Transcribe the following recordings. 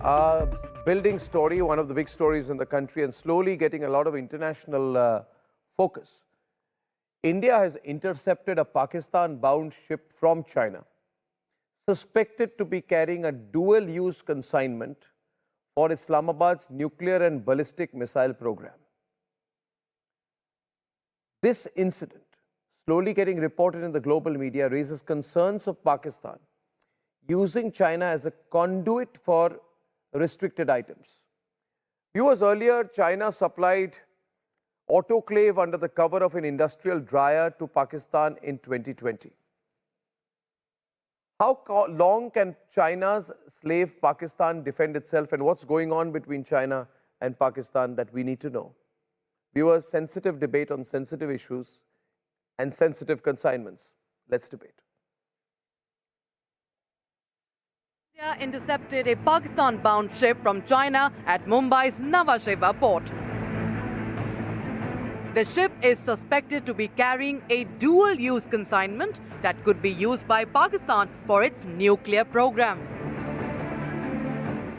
Uh, Building story, one of the big stories in the country, and slowly getting a lot of international focus. India has intercepted a Pakistan-bound ship from China, suspected to be carrying a dual-use consignment for Islamabad's nuclear and ballistic missile program. This incident, slowly getting reported in the global media, raises concerns of Pakistan using China as a conduit for restricted items. Viewers, earlier, China supplied autoclave under the cover of an industrial dryer to Pakistan in 2020. How long can China's slave Pakistan defend itself, and what's going on between China and Pakistan that we need to know? Viewers, sensitive debate on sensitive issues and sensitive consignments. Let's debate. India intercepted a Pakistan-bound ship from China at Mumbai's Nhava Sheva port. The ship is suspected to be carrying a dual-use consignment that could be used by Pakistan for its nuclear program.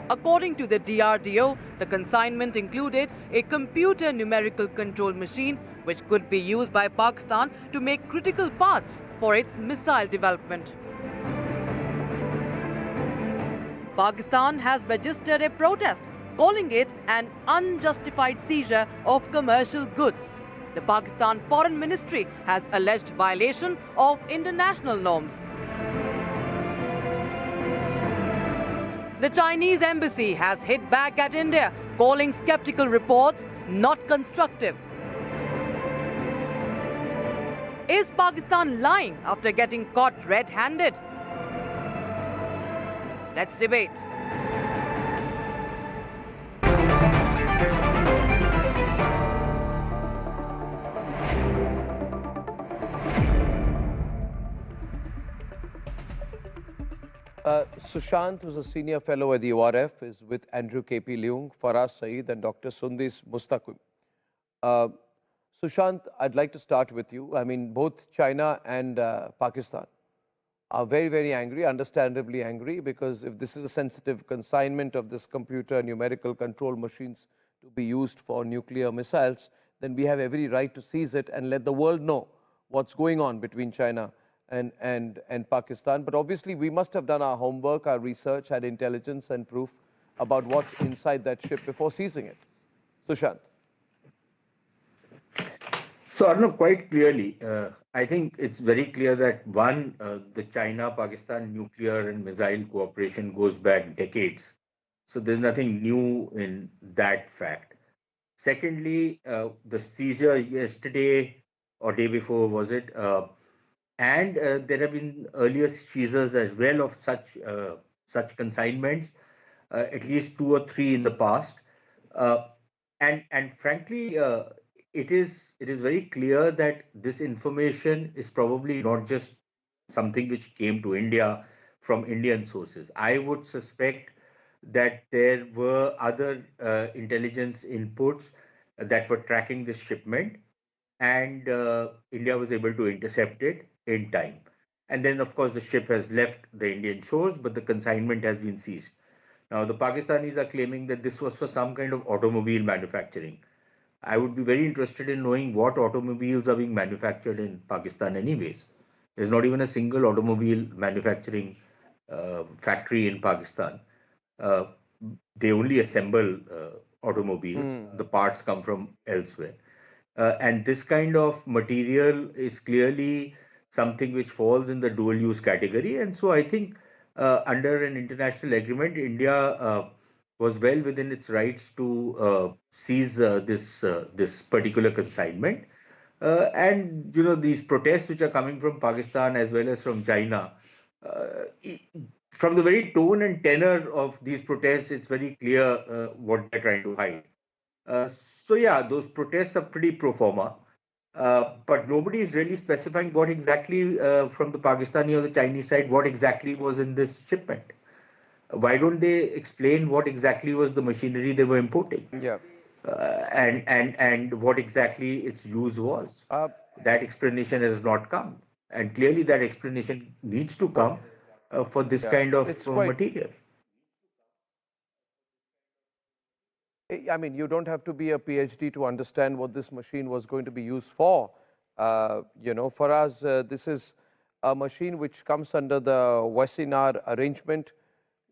According to the DRDO, the consignment included a computer numerical control machine which could be used by Pakistan to make critical parts for its missile development. Pakistan has registered a protest, calling it an unjustified seizure of commercial goods. The Pakistan Foreign Ministry has alleged violation of international norms. The Chinese embassy has hit back at India, calling skeptical reports not constructive. Is Pakistan lying after getting caught red-handed? Let's debate. Sushant, who's a senior fellow at the ORF, is with Andrew K.P. Leung, Faraz Saeed, and Dr. Sundis Mustaqim. Sushant, I'd like to start with you. I mean, both China and Pakistan are very, very angry, understandably angry, because if this is a sensitive consignment of this computer numerical control machines to be used for nuclear missiles, then we have every right to seize it and let the world know what's going on between China and Pakistan. But obviously, we must have done our homework, our research, had intelligence and proof about what's inside that ship before seizing it. Sushant. So, Arnab, quite clearly, I think it's very clear that one, the China-Pakistan nuclear and missile cooperation goes back decades. So there's nothing new in that fact. Secondly, the seizure yesterday or day before, was it? And there have been earlier seizures as well of such consignments, at least 2 or 3 in the past. And frankly, it is very clear that this information is probably not just something which came to India from Indian sources. I would suspect that there were other intelligence inputs that were tracking this shipment, and India was able to intercept it in time. And then, of course, the ship has left the Indian shores, but the consignment has been seized. Now, the Pakistanis are claiming that this was for some kind of automobile manufacturing. I would be very interested in knowing what automobiles are being manufactured in Pakistan anyways. There's not even a single automobile manufacturing factory in Pakistan. They only assemble automobiles. The parts come from elsewhere. And this kind of material is clearly something which falls in the dual-use category. And so I think under an international agreement, India was well within its rights to seize this particular consignment. And, you know, these protests which are coming from Pakistan as well as from China, from the very tone and tenor of these protests, it's very clear what they're trying to hide. So yeah, those protests are pretty pro forma, but nobody is really specifying what exactly from the Pakistani or the Chinese side, what exactly was in this shipment. Why don't they explain what exactly was the machinery they were importing? Yeah. And what exactly its use was. That explanation has not come. And clearly that explanation needs to come for this kind of material. I mean, you don't have to be a PhD to understand what this machine was going to be used for. For us, this is a machine which comes under the Wassenaar arrangement.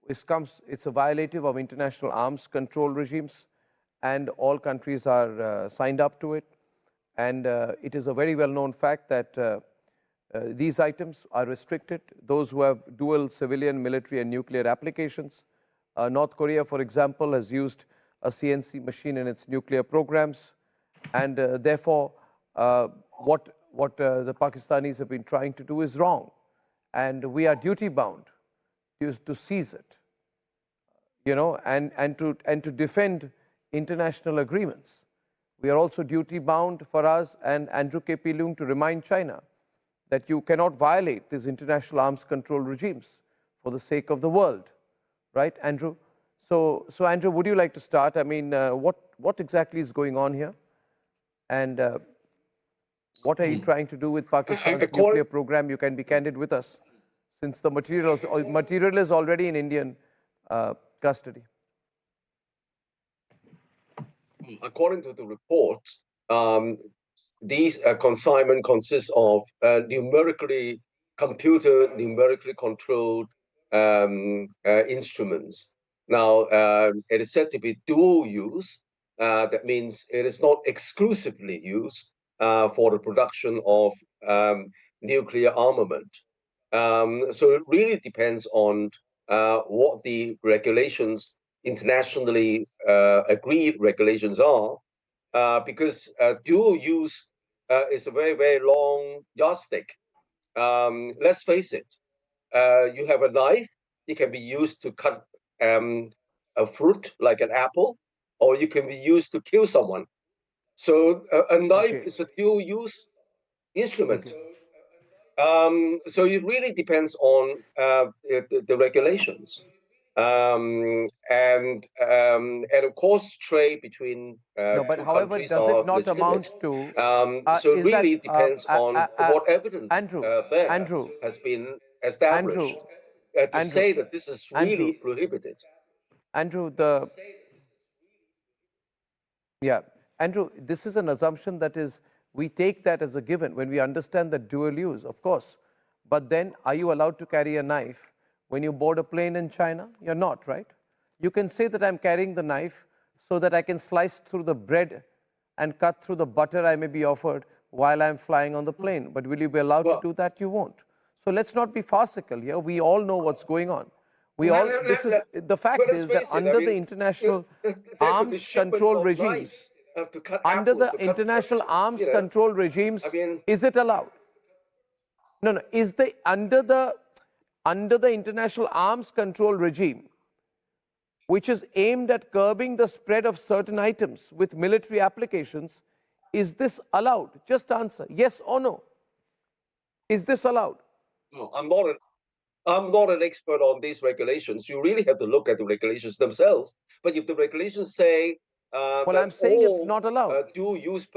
It's a violative of international arms control regimes, and all countries are signed up to it. And it is a very well-known fact that these items are restricted. Those who have dual civilian, military, and nuclear applications. North Korea, for example, has used a CNC machine in its nuclear programs, and therefore, what the Pakistanis have been trying to do is wrong, and we are duty-bound to seize it, and to defend international agreements. We are also duty-bound for us and Andrew K.P. Leung to remind China that you cannot violate these international arms control regimes for the sake of the world, right, Andrew? So Andrew, would you like to start? I mean, what exactly is going on here? And what are you trying to do with Pakistan's nuclear program? You can be candid with us, since the material is already in Indian custody. According to the report, these consignment consists of numerically controlled instruments. Now, it is said to be dual use. That means it is not exclusively used for the production of nuclear armament. So it really depends on what the regulations, internationally agreed regulations are, because dual use is a very, very long yardstick. Let's face it, you have a knife, it can be used to cut a fruit like an apple, or you can be used to kill someone. So a knife is a dual use instrument. So it really depends on the regulations. And of course, trade between no, but however, does it not amount to? So it really depends on what evidence Andrew has been established to say that this is really prohibited. Andrew, Andrew, this is an assumption that is, we take that as a given when we understand that dual use, of course. But then, are you allowed to carry a knife when you board a plane in China? You're not, right? You can say that I'm carrying the knife so that I can slice through the bread and cut through the butter I may be offered while I'm flying on the plane. But will you be allowed to do that? You won't. So let's not be farcical here. We all know what's going on. The fact is that under the international arms control regimes, is it allowed? No. Under the international arms control regime, which is aimed at curbing the spread of certain items with military applications, is this allowed? Just answer, yes or no. Is this allowed? No, I'm not an expert on these regulations. You really have to look at the regulations themselves. But if the regulations say well, I'm saying it's not allowed. Dual-use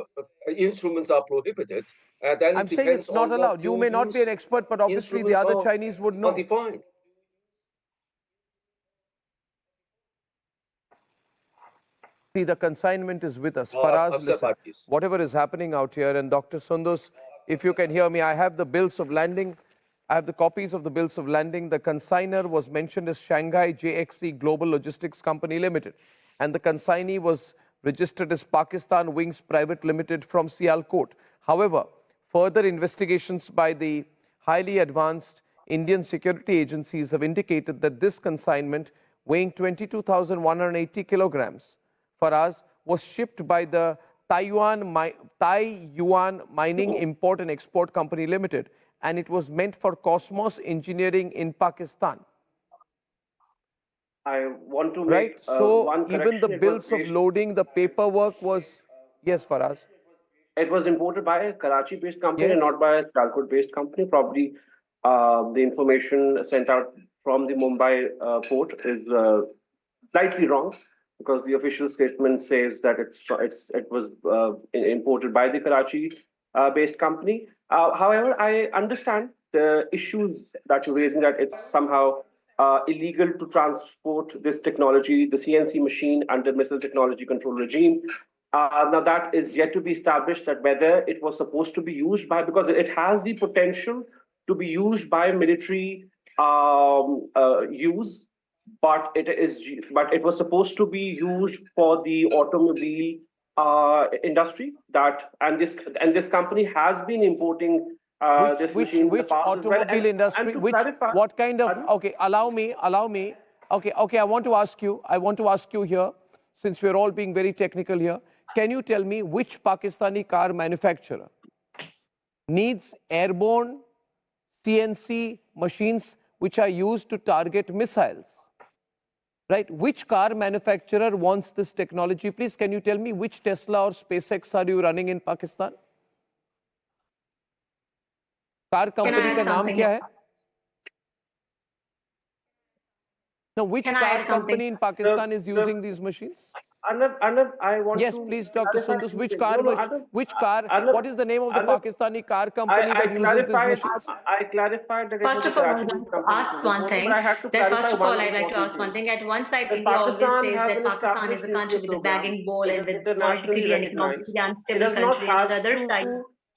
instruments are prohibited, then I'm saying it's not allowed. You may not be an expert, but obviously the other Chinese would know. Undefined. See, the consignment is with us. Faraz, listen, whatever is happening out here, and Dr. Sundus, if you can hear me, I have the bills of landing. I have the copies of the bills of landing. The consignor was mentioned as Shanghai JXC Global Logistics Company Limited, and the consignee was registered as Pakistan Wings Private Limited from Sialkot. However, further investigations by the highly advanced Indian security agencies have indicated that this consignment, weighing 22,180 kilograms, for us, was shipped by the Taiyuan Mining Import and Export Company Limited, and it was meant for Cosmos Engineering in Pakistan. I want to make so even the bills of loading, the paperwork was, yes, Faraz. It was imported by a Karachi-based company and not by a Sialkot-based company. Probably the information sent out from the Mumbai port is slightly wrong, because the official statement says that it was imported by the Karachi-based company. However, I understand the issues that you're raising, that it's somehow illegal to transport this technology, the CNC machine, under missile technology control regime. Now that is yet to be established, that whether it was supposed to be used by, because it has the potential to be used by military use, but it was supposed to be used for the automobile industry. And this company has been importing this machine in the which past as well. automobile industry? And Which clarify, what kind of? Okay, allow me. Okay. I want to ask you here, since we're all being very technical here. Can you tell me which Pakistani car manufacturer needs airborne CNC machines which are used to target missiles? Right? Which car manufacturer wants this technology? Please, can you tell me which Tesla or SpaceX are you running in Pakistan? Car company का नाम क्या है? No, which car company in Pakistan is using these machines? Arnab, I want yes, to... Yes, please, Dr. Sundus. Which car? Arnab, what is the name of the Pakistani car company that uses these machines? I clarified that... First of all, I'd like to ask one thing. I'd like to ask one thing. At one side, India always says that Pakistan is a country with a bagging ball and with politically and economically unstable country. And on the other side,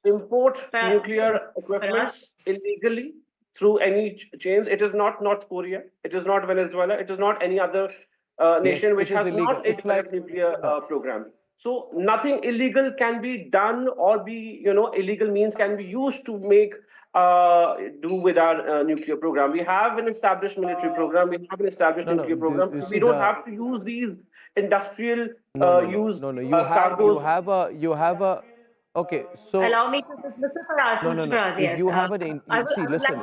import nuclear equipment illegally through any chains. It is not North Korea. It is not Venezuela. It is not any other nation which has illegal. not a nuclear program. So nothing illegal can be done, or illegal means can be used to make do with our nuclear program. We have an established military program. We have an established nuclear program. We don't have to use these industrial use cargos. You have a. Okay, so allow me to listen for us. Yes. You have an. See, listen.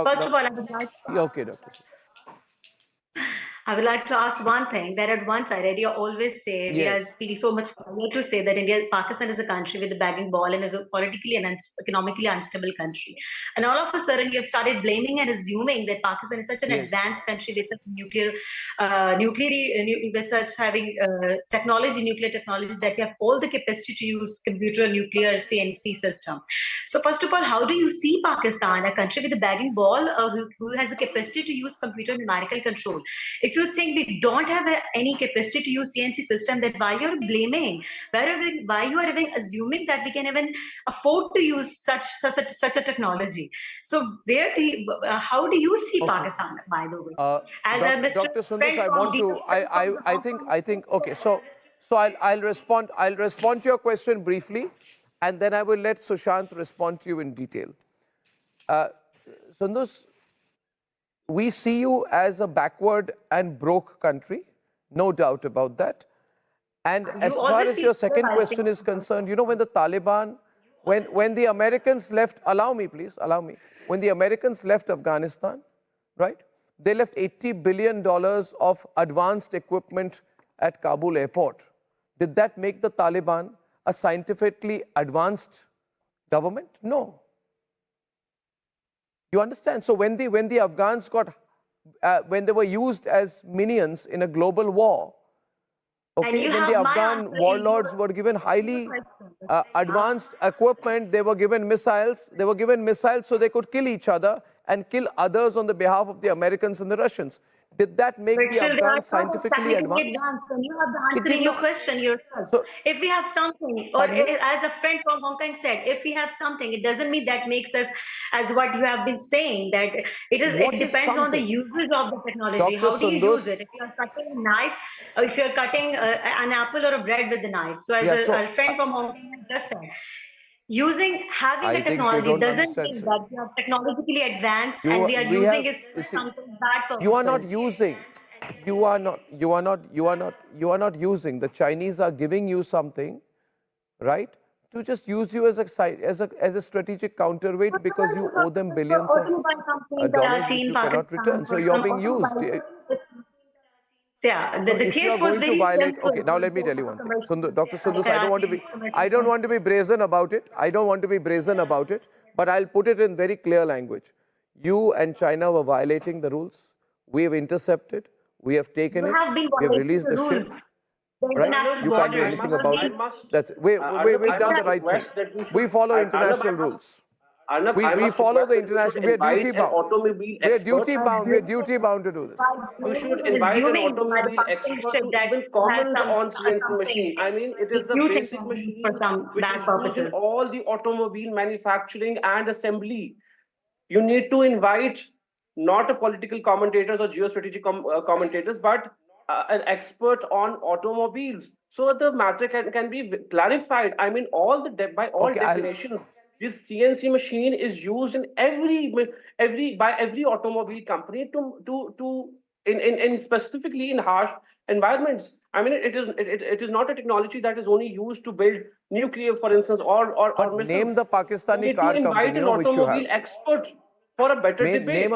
First of all, I would like to okay, doctor. I would like to ask one thing, that at one side, India always say, we feel so much proud to say that Pakistan is a country with a bagging ball and is a politically and economically unstable country. And all of a sudden, you have started blaming and assuming that Pakistan is such an advanced country with such with such having nuclear technology, that we have all the capacity to use computer, nuclear, CNC system. So first of all, how do you see Pakistan, a country with a bagging ball, who has the capacity to use computer and numerical control? If you think we don't have any capacity to use CNC system, then why you're blaming? Why you are even assuming that we can even afford to use such a technology? So how do you see Pakistan, by the way? Dr. Sundus, I think okay. So I'll respond to your question briefly, and then I will let Sushant respond to you in detail. Sundus, we see you as a backward and broke country, no doubt about that. And as far as your second question is concerned, when the Taliban, when the Americans left, allow me, when the Americans left Afghanistan, right, they left $80 billion of advanced equipment at Kabul airport. Did that make the Taliban a scientifically advanced government? No. You understand? So when the Afghans when they were used as minions in a global war, okay, when the Afghan warlords were given highly advanced equipment, they were given missiles. They were given missiles so they could kill each other and kill others on the behalf of the Americans and the Russians. Did that make the Afghans scientifically advanced? You have the answer in your question yourself. So, if we have something, or as a friend from Hong Kong said, if we have something, it doesn't mean that makes us, as what you have been saying, that it depends on the usage of the technology. How do you use it? If you are cutting a knife, or if you are cutting an apple or a bread with the knife. So as a friend from Hong Kong just said, having a technology doesn't mean that we are technologically advanced and we are using it for something bad purpose. You are not using. The Chinese are giving you something, right, to just use you as a strategic counterweight because you owe them billions of dollars which you cannot return. So you're being used. Yeah, the case was very simple. Okay, now let me tell you one thing. Dr. Sundus, I don't want to be brazen about it. But I'll put it in very clear language. You and China were violating the rules. We have intercepted. We have taken it. We have released the ship. Right? You can't do anything about it. That's it. We've done the right thing. We follow international rules. Arnab, I We must follow request the that you should international, we are invite duty an bound. automobile We are expert. duty bound to do this. You should invite an Assuming by the automobile expert partnership to that even you have comment on CNC something machine. I mean, it is the misuse basic technology for machine some which bad is used in purposes. all the automobile manufacturing and assembly. You need to invite not a political commentators or geostrategic commentators, but an expert on automobiles, so the matter can be clarified. I mean, by all Okay, definition, this CNC machine is used in every automobile company to in specifically in harsh environments. I mean, it is not a technology that is only used to build nuclear, for instance, or But name missiles. the You Pakistani need to car invite company, an which you have. automobile expert for a better Name debate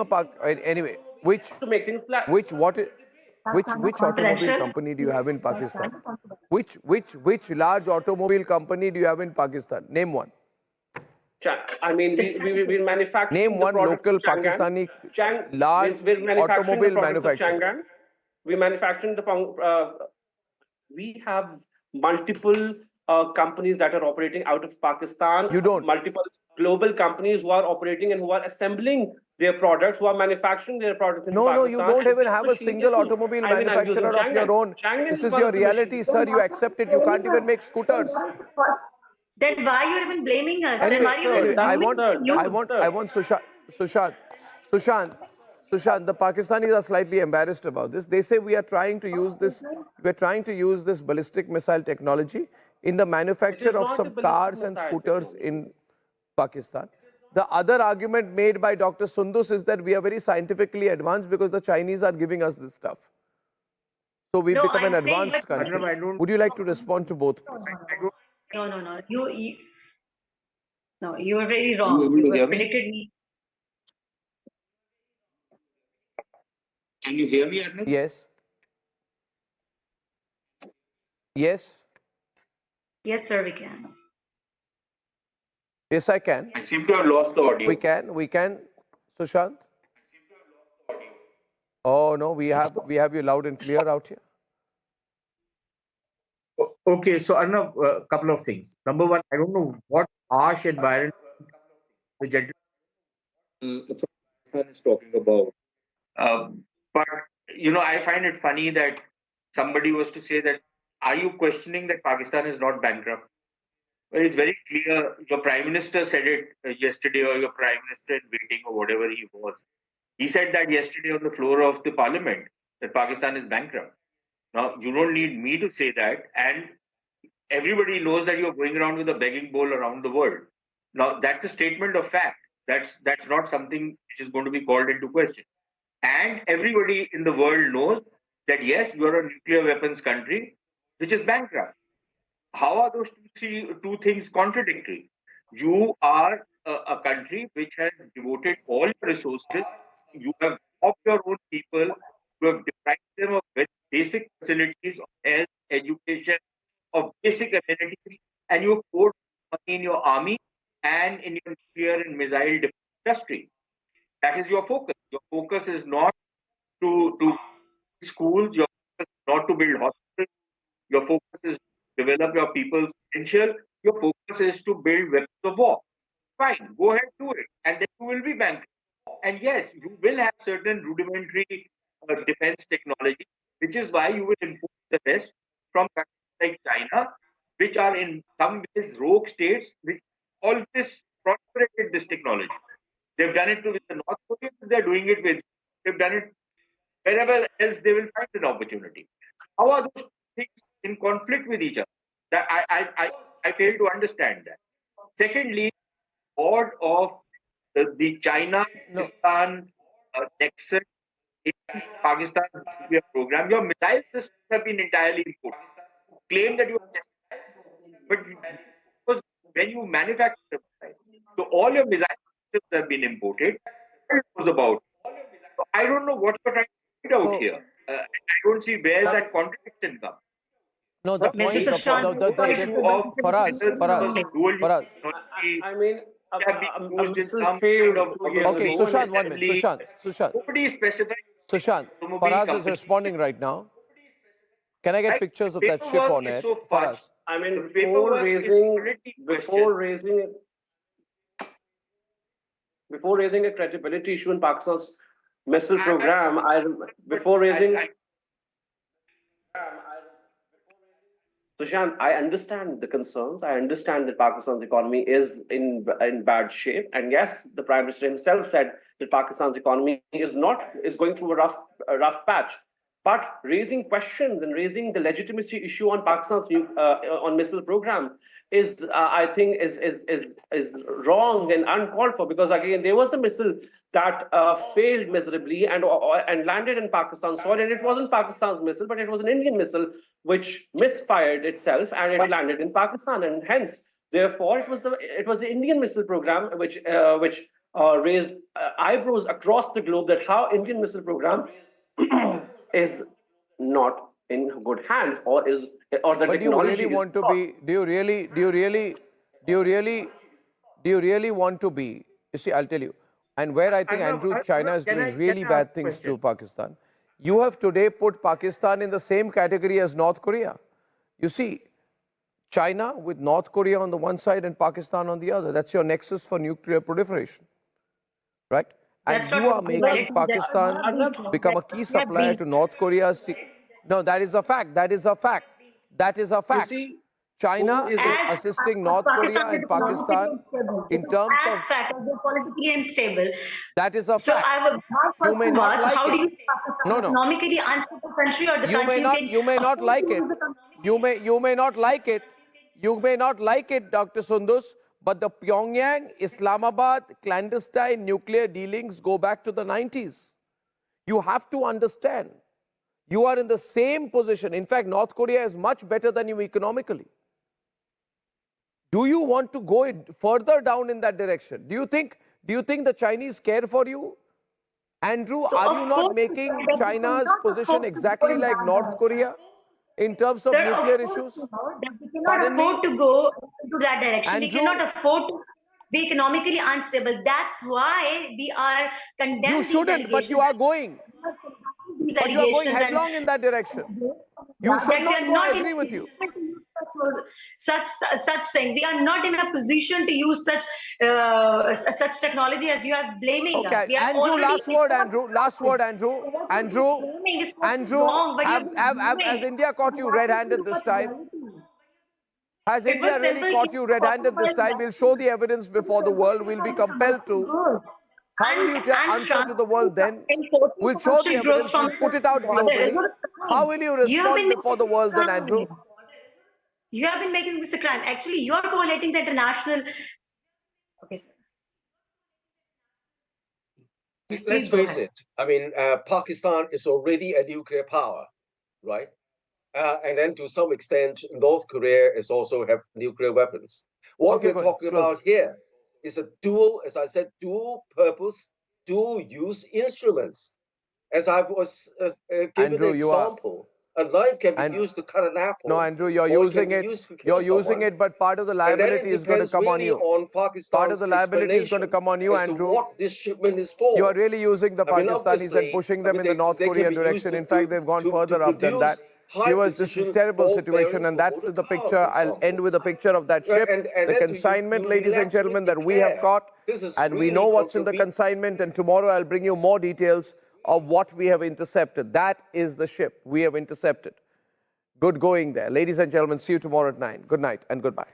anyway, which to make things which what i- which automobile Confidential. company do you have in Pakistan? Which large automobile company do you have in Pakistan? Name one. I mean, we're Name manufacturing the one products of local Chang'an. Pakistani We're, large we're manufacturing the automobile products of manufacturer. Chang'an. We're manufacturing we have multiple companies that are operating out of Pakistan. You don't. Multiple global companies who are operating and who are assembling their products, who are manufacturing their products in No, you Pakistan. don't And even this have a machine is single used. automobile I mean, I'm using manufacturer of your Chang'an. own. Chang'an This is is one your of the reality, machines. sir. You accept it. You can't even make scooters. Then why are you even blaming us? Then Anyway, why are you even assuming you? I want Sushant, the Pakistanis are slightly embarrassed about this. They say we are trying to use this ballistic missile technology in the It is manufacture of not a some ballistic cars and missile scooters technology. in Pakistan. The other argument made by Dr. Sundus is that we are very scientifically advanced because the Chinese are giving us this stuff. So we've No, become an I'm saying, advanced but country. Arnab, I don't. Would you like to respond to both? no. No, you are very Are you wrong. able You to have hear me? predicted me. Can you hear me, Arnab? Yes. Yes. Yes, sir, we can. Yes, I can. I seem to have lost the audio. We can, Sushant. Oh no, we have you loud and clear out here. Okay, so Arnab, a couple of things. Number one, I don't know what harsh environment the gentleman from Pakistan is talking about. But I find it funny that somebody was to say that, are you questioning that Pakistan is not bankrupt? Well, it's very clear. Your prime minister said it yesterday, or your prime minister in waiting, or whatever he was. He said that yesterday on the floor of the parliament, that Pakistan is bankrupt. Now, you don't need me to say that. And everybody knows that you're going around with a begging bowl around the world. Now, that's a statement of fact. That's not something which is going to be called into question. And everybody in the world knows that, yes, you're a nuclear weapons country, which is bankrupt. How are those two things contradictory? You are a country which has devoted all your resources. You have robbed your own people. You have deprived them of very basic facilities of health, education, of basic amenities, and you have poured money in your army and in your nuclear and missile defense industry. That is your focus. Your focus is not to schools. Your focus is not to build hospitals. Your focus is to develop your people's potential. Your focus is to build weapons of war. Fine, go ahead, do it. And then you will be bankrupt. And yes, you will have certain rudimentary defense technology, which is why you will import the rest from countries like China, which are in some ways rogue states, which always proliferated this technology. They've done it with the North Koreans, they're doing it with, they've done it wherever else they will find an opportunity. How are those things in conflict with each other? That I fail to understand that. Secondly, board of the China-Pakistan nexus in Pakistan's nuclear program, your missile systems have been entirely imported. Claim that you are testing, but because when you manufacture the missile, so all your missile systems have been imported. What was about? So I don't know what you're trying to find out So, here. I don't see where that contradiction comes. no, the Mr. point, Sushant, The issue of Faraz, dual use Faraz. technology I mean, have been a used in missile some failed kind of 2 years Okay, ago. automobile Sushant, 1 minute. assembly. Sushant. Nobody is specifying automobile Faraz is company. responding right now. Can I get Right? pictures The of that ship paperwork on is air? so fudged. Faraz. I mean, The paperwork is already questioned. before raising before raising a credibility issue in Pakistan's missile program, before raising. Sushant, I understand the concerns. I understand that Pakistan's economy is in bad shape, and yes, the Prime Minister himself said that Pakistan's economy is going through a rough patch. But raising questions and raising the legitimacy issue on Pakistan's on missile program is, I think, is wrong and uncalled for, because again there was a missile that failed miserably and landed in Pakistan's soil, and it wasn't Pakistan's missile, but it was an Indian missile which misfired itself and it landed in Pakistan, and hence, therefore, it was the Indian missile program which raised eyebrows across the globe that how Indian missile program is not in good hands, or the but technology. Do you really want to be? Do you really want to be? You see, I'll tell you. And where I think, Andrew, China is doing really bad things to Pakistan. You have today put Pakistan in the same category as North Korea. You see, China with North Korea on the one side and Pakistan on the other. That's your nexus for nuclear proliferation, right? And you are making Pakistan become a key supplier to North Korea. No, that is a fact. That is a fact. That is a fact. China is assisting North Korea and Pakistan in terms of... As fact, as politically unstable. That is a fact. So my you may not like how it. do you say Pakistan economically unstable country, or the country you may not like it. You may not like it. You may not like it, Dr. Sundus, but the Pyongyang, Islamabad clandestine nuclear dealings go back to the 90s. You have to understand. You are in the same position. In fact, North Korea is much better than you economically. Do you want to go further down in that direction? Do you think the Chinese care for you? Andrew, are you not making China's position exactly like North Korea in terms of nuclear issues? We cannot afford to go into that direction. Andrew, we cannot afford to be economically unstable. That's why we are condemning. You shouldn't, but you are going. But you are going headlong in that direction. You should not go. I agree with you. Such thing. We are not in a position to use such technology as you are blaming us. We are Andrew, last word, Andrew. Has India caught you red-handed this time? Has India really caught you red-handed this time? We'll show the evidence before the world. We'll be compelled to. How will you answer to the world then? We'll show the evidence, we'll put it out globally. How will you respond before the world then, Andrew? You have been making this a crime. Actually, you are violating the international... Okay, sir. Let's face it. I mean, Pakistan is already a nuclear power, right? And then to some extent, North Korea is also have nuclear weapons. What we're talking about here is a dual, as I said, dual purpose, dual use instruments. As I was giving an example, a knife can be used to cut an apple. No, Andrew, you're using it. You're using it, but part of the liability is going to come on you. Part of the liability is going to come on you, Andrew. What this shipment is for. You are really using the Pakistanis and pushing them in the North Korean direction. In fact, they've gone further up than that. Viewers, this is a terrible situation, and that's the picture. I'll end with a picture of that ship, the consignment, ladies and gentlemen, that we have caught, and we know what's in the consignment, and tomorrow I'll bring you more details of what we have intercepted. That is the ship we have intercepted. Good going there. Ladies and gentlemen, see you tomorrow at 9. Good night and goodbye.